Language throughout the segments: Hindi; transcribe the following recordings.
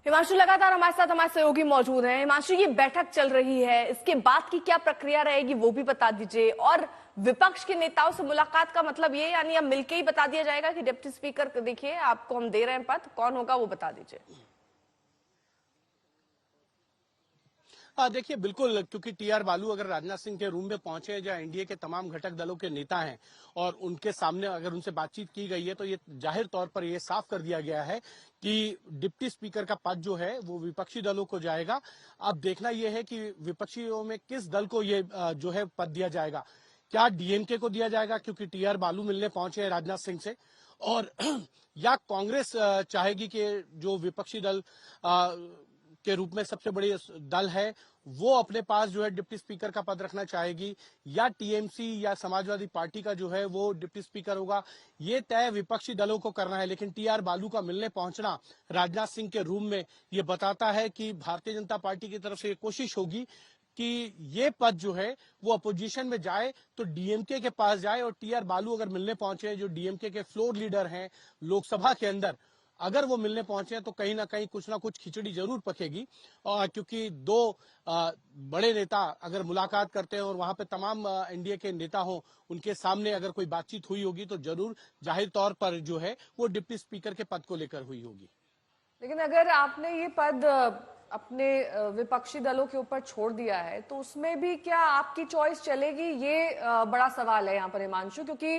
हिमांशु लगातार हमारे सहयोगी मौजूद हैं। हिमांशु, ये बैठक चल रही है, इसके बाद की क्या प्रक्रिया रहेगी वो भी बता दीजिए। और विपक्ष के नेताओं से मुलाकात का मतलब ये, यानी अब मिलके ही बता दिया जाएगा कि डिप्टी स्पीकर देखिए आपको हम दे रहे हैं पद, कौन होगा वो बता दीजिए। देखिए बिल्कुल, क्योंकि टीआर बालू अगर राजनाथ सिंह के रूम में पहुंचे जहां एनडीए के तमाम घटक दलों के नेता हैं और उनके सामने अगर उनसे बातचीत की गई है तो ये जाहिर तौर पर ये साफ कर दिया गया है कि डिप्टी स्पीकर का पद जो है वो विपक्षी दलों को जाएगा। अब देखना यह है कि विपक्षियों में किस दल को ये जो है पद दिया जाएगा। क्या डीएमके को दिया जाएगा क्योंकि टीआर बालू मिलने पहुंचे हैं राजनाथ सिंह से, और या कांग्रेस चाहेगी कि जो विपक्षी दल के रूप में सबसे बड़ी दल है वो अपने पास जो है डिप्टी स्पीकर का पद रखना चाहेगी, या टीएमसी या समाजवादी पार्टी का जो है वो डिप्टी स्पीकर होगा। ये तय विपक्षी दलों को करना है। लेकिन टीआर बालू का मिलने पहुंचना राजनाथ सिंह के रूम में ये बताता है कि भारतीय जनता पार्टी की तरफ से ये कोशिश होगी कि ये पद जो है वो अपोजिशन में जाए तो डीएमके के पास जाए, और टीआर बालू अगर मिलने पहुंचे जो डीएमके के फ्लोर लीडर हैं लोकसभा के अंदर, अगर वो मिलने पहुंचे तो कहीं ना कुछ खिचड़ी जरूर पकेगी। और क्योंकि दो बड़े नेता अगर मुलाकात करते हैं और वहां पे तमाम एनडीए के नेता हों, उनके सामने अगर कोई बातचीत हुई होगी तो जरूर जाहिर तौर पर जो है वो डिप्टी स्पीकर के पद को लेकर हुई होगी। लेकिन अगर आपने ये पद अपने विपक्षी दलों के ऊपर छोड़ दिया है तो उसमें भी क्या आपकी चॉइस चलेगी, ये बड़ा सवाल है यहाँ पर हिमांशु। क्योंकि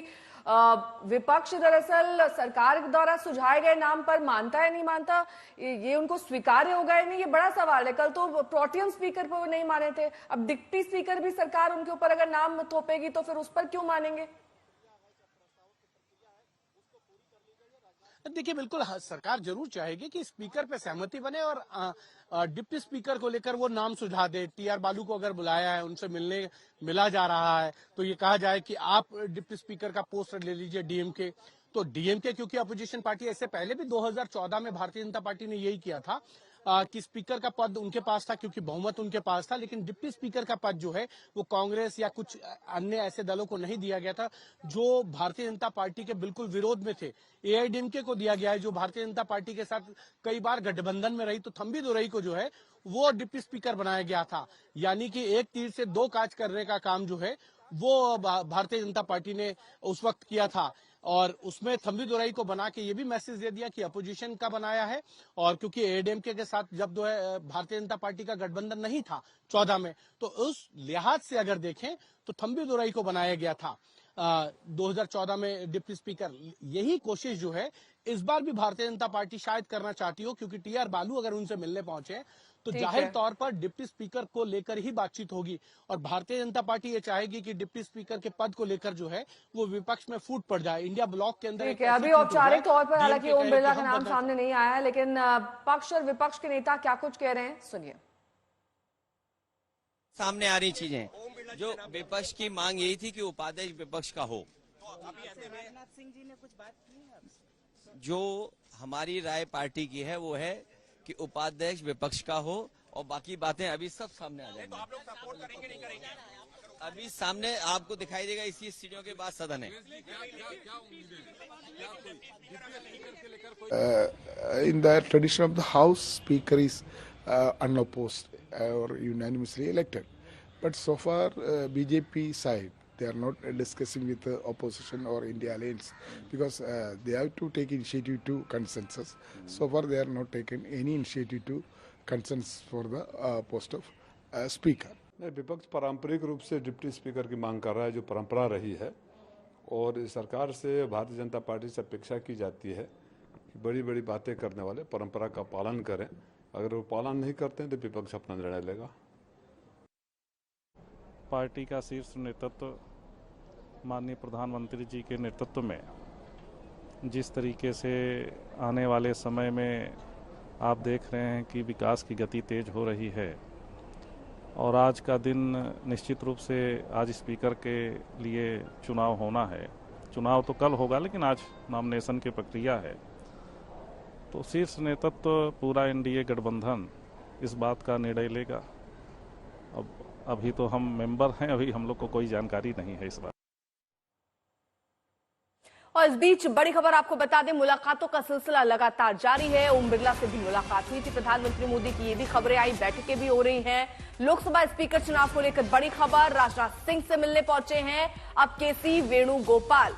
विपक्ष दरअसल सरकार द्वारा सुझाए गए नाम पर मानता है नहीं मानता, ये उनको स्वीकार्य होगा या नहीं, ये बड़ा सवाल है। कल तो प्रोटेम स्पीकर पर नहीं माने थे, अब डिप्टी स्पीकर भी सरकार उनके ऊपर अगर नाम थोपेगी तो फिर उस पर क्यों मानेंगे? देखिए बिल्कुल सरकार जरूर चाहेगी कि स्पीकर पे सहमति बने और डिप्टी स्पीकर को लेकर वो नाम सुझा दे। टीआर बालू को अगर बुलाया है, उनसे मिला जा रहा है, तो ये कहा जाए कि आप डिप्टी स्पीकर का पोस्ट ले लीजिए डीएमके। तो डीएमके क्योंकि अपोजिशन पार्टी, ऐसे पहले भी 2014 में भारतीय जनता पार्टी ने यही किया था कि स्पीकर का पद उनके पास था क्योंकि बहुमत उनके पास था, लेकिन डिप्टी स्पीकर का पद जो है वो कांग्रेस या कुछ अन्य ऐसे दलों को नहीं दिया गया था जो भारतीय जनता पार्टी के बिल्कुल विरोध में थे। एआईडीएमके को दिया गया है जो भारतीय जनता पार्टी के साथ कई बार गठबंधन में रही। तो थम्बी दुरई को जो है वो डिप्टी स्पीकर बनाया गया था। यानी कि एक तीर से दो काज करने का काम जो है वो भारतीय जनता पार्टी ने उस वक्त किया था, और उसमें थम्बी दुरई को बना के ये भी मैसेज दे दिया कि अपोजिशन का बनाया है। और क्योंकि एआईडीएमके के साथ जब जो है भारतीय जनता पार्टी का गठबंधन नहीं था 14 में, तो उस लिहाज से अगर देखें तो थम्बी दुरई को बनाया गया था 2014 में डिप्टी स्पीकर। यही कोशिश जो है इस बार भी भारतीय जनता पार्टी शायद करना चाहती हो, क्योंकि टीआर बालू अगर उनसे मिलने पहुंचे तो जाहिर तौर पर डिप्टी स्पीकर को लेकर ही बातचीत होगी। और भारतीय जनता पार्टी ये चाहेगी कि डिप्टी स्पीकर के पद को लेकर जो है वो विपक्ष में फूट पड़ जाए। इंडिया ब्लॉक के अंदर अभी औपचारिक तौर पर हालांकि ओम बिरला का नाम सामने नहीं आया है, लेकिन पक्ष और विपक्ष के नेता क्या कुछ कह रहे हैं सुनिए। सामने आ रही चीजें, जो विपक्ष की मांग यही थी कि उपाध्यक्ष विपक्ष का हो। राजनाथ सिंह जी ने कुछ बात की है? जो हमारी राय पार्टी की है वो है कि उपाध्यक्ष विपक्ष का हो, और बाकी बातें अभी सब सामने आ जाएंगी। तो आप लोग सपोर्ट करेंगे नहीं करेंगे? अभी सामने आपको दिखाई देगा, इसी सीढ़ियों के बाद सदन है। In the tradition of the House, Speaker is unopposed or unanimously elected. But so far, BJP side, they are not discussing with the opposition or India Alliance because they have to take initiative to consensus. So far, they are not taken any initiative to consensus for the post of Speaker. विपक्ष पारंपरिक रूप से डिप्टी स्पीकर की मांग कर रहा है, जो परंपरा रही है, और सरकार से भारतीय जनता पार्टी से अपेक्षा की जाती है कि बड़ी बड़ी बातें करने वाले परंपरा का पालन करें। अगर वो पालन नहीं करते हैं तो विपक्ष अपना निर्णय लेगा। पार्टी का शीर्ष नेतृत्व माननीय प्रधानमंत्री जी के नेतृत्व में जिस तरीके से आने वाले समय में आप देख रहे हैं कि विकास की गति तेज हो रही है, और आज का दिन निश्चित रूप से आज स्पीकर के लिए चुनाव होना है। चुनाव तो कल होगा, लेकिन आज नॉमिनेशन की प्रक्रिया है। तो शीर्ष नेतृत्व पूरा एनडीए गठबंधन इस बात का निर्णय लेगा। अभी तो हम मेंबर हैं, अभी हम लोग को कोई जानकारी नहीं है इस बात। और इस बीच बड़ी खबर आपको बता दें, मुलाकातों का सिलसिला लगातार जारी है। ओम बिरला से भी मुलाकात हुई थी प्रधानमंत्री मोदी की, ये भी खबरें आई, बैठकें भी हो रही हैं। लोकसभा स्पीकर चुनाव को लेकर बड़ी खबर, राजनाथ सिंह से मिलने पहुंचे हैं अब केसी वेणुगोपाल।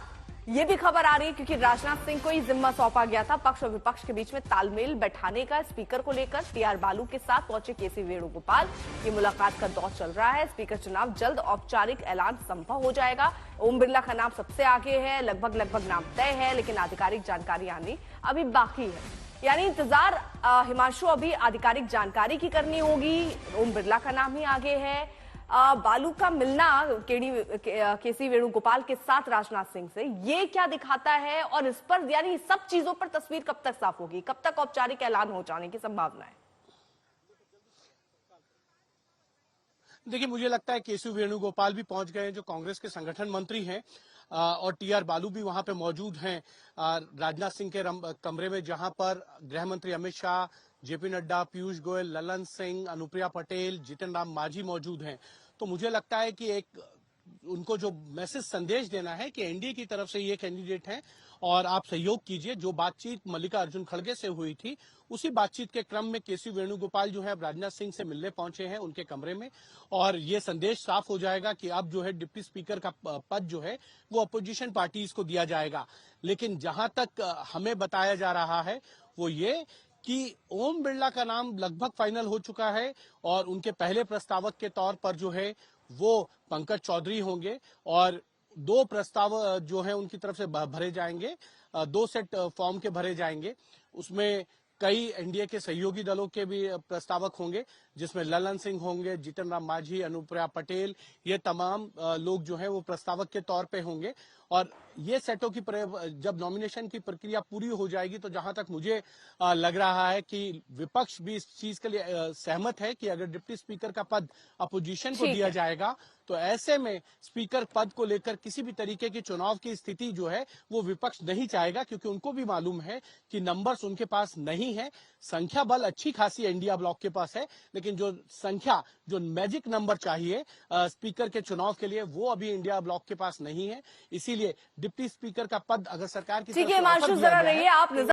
ये भी खबर आ रही है क्योंकि राजनाथ सिंह को ही जिम्मा सौंपा गया था पक्ष और विपक्ष के बीच में तालमेल बैठाने का स्पीकर को लेकर। टीआर बालू के साथ पहुंचे केसी वेणुगोपाल। ये मुलाकात का दौर चल रहा है। स्पीकर चुनाव जल्द औपचारिक ऐलान संभव हो जाएगा। ओम बिरला का नाम सबसे आगे है, लगभग नाम तय है, लेकिन आधिकारिक जानकारी आनी अभी बाकी है। यानी इंतजार हिमांशु, अभी आधिकारिक जानकारी की करनी होगी। ओम बिरला का नाम ही आगे है। बालू का मिलना केसी वेणुगोपाल के साथ राजनाथ सिंह से, ये क्या दिखाता है और इस पर यानी सब चीजों पर तस्वीर कब तक साफ होगी, कब तक औपचारिक ऐलान हो जाने की संभावना है? देखिए, मुझे लगता है केसी वेणुगोपाल भी पहुंच गए हैं, जो कांग्रेस के संगठन मंत्री हैं, और टीआर बालू भी वहां पे मौजूद हैं राजनाथ सिंह के कमरे में, जहां पर गृह मंत्री अमित शाह, जेपी नड्डा, पीयूष गोयल, ललन सिंह, अनुप्रिया पटेल, जीतन राम मांझी मौजूद हैं। तो मुझे लगता है कि एक उनको जो मैसेज संदेश देना है कि एनडीए की तरफ से ये कैंडिडेट हैं और आप सहयोग कीजिए। जो बातचीत मल्लिकार्जुन खड़गे से हुई थी, उसी बातचीत के क्रम में केसी वेणुगोपाल जो है अब राजनाथ सिंह से मिलने पहुंचे हैं उनके कमरे में, और ये संदेश साफ हो जाएगा कि अब जो है डिप्टी स्पीकर का पद जो है वो अपोजिशन पार्टीज को दिया जाएगा। लेकिन जहां तक हमें बताया जा रहा है वो ये कि ओम बिरला का नाम लगभग फाइनल हो चुका है और उनके पहले प्रस्तावक के तौर पर जो है वो पंकज चौधरी होंगे, और 2 प्रस्ताव जो है उनकी तरफ से भरे जाएंगे, 2 सेट फॉर्म के भरे जाएंगे। उसमें कई एनडीए के सहयोगी दलों के भी प्रस्तावक होंगे, जिसमें ललन सिंह होंगे, जीतन राम मांझी, अनुप्रिया पटेल, ये तमाम लोग जो हैं वो प्रस्तावक के तौर पे होंगे। और ये सेटों की जब नॉमिनेशन की प्रक्रिया पूरी हो जाएगी तो जहां तक मुझे लग रहा है कि विपक्ष भी इस चीज के लिए सहमत है कि अगर डिप्टी स्पीकर का पद अपोजिशन को दिया जाएगा तो ऐसे में स्पीकर पद को लेकर किसी भी तरीके की चुनाव की स्थिति जो है वो विपक्ष नहीं चाहेगा, क्योंकि उनको भी मालूम है कि नंबर्स उनके पास नहीं है। संख्या बल अच्छी खासी इंडिया ब्लॉक के पास है, लेकिन जो संख्या, जो मैजिक नंबर चाहिए स्पीकर के चुनाव के लिए, वो अभी इंडिया ब्लॉक के पास नहीं है। इसीलिए डिप्टी स्पीकर का पद अगर सरकार की ठीक है, हिमांशु जरा रहिए आप।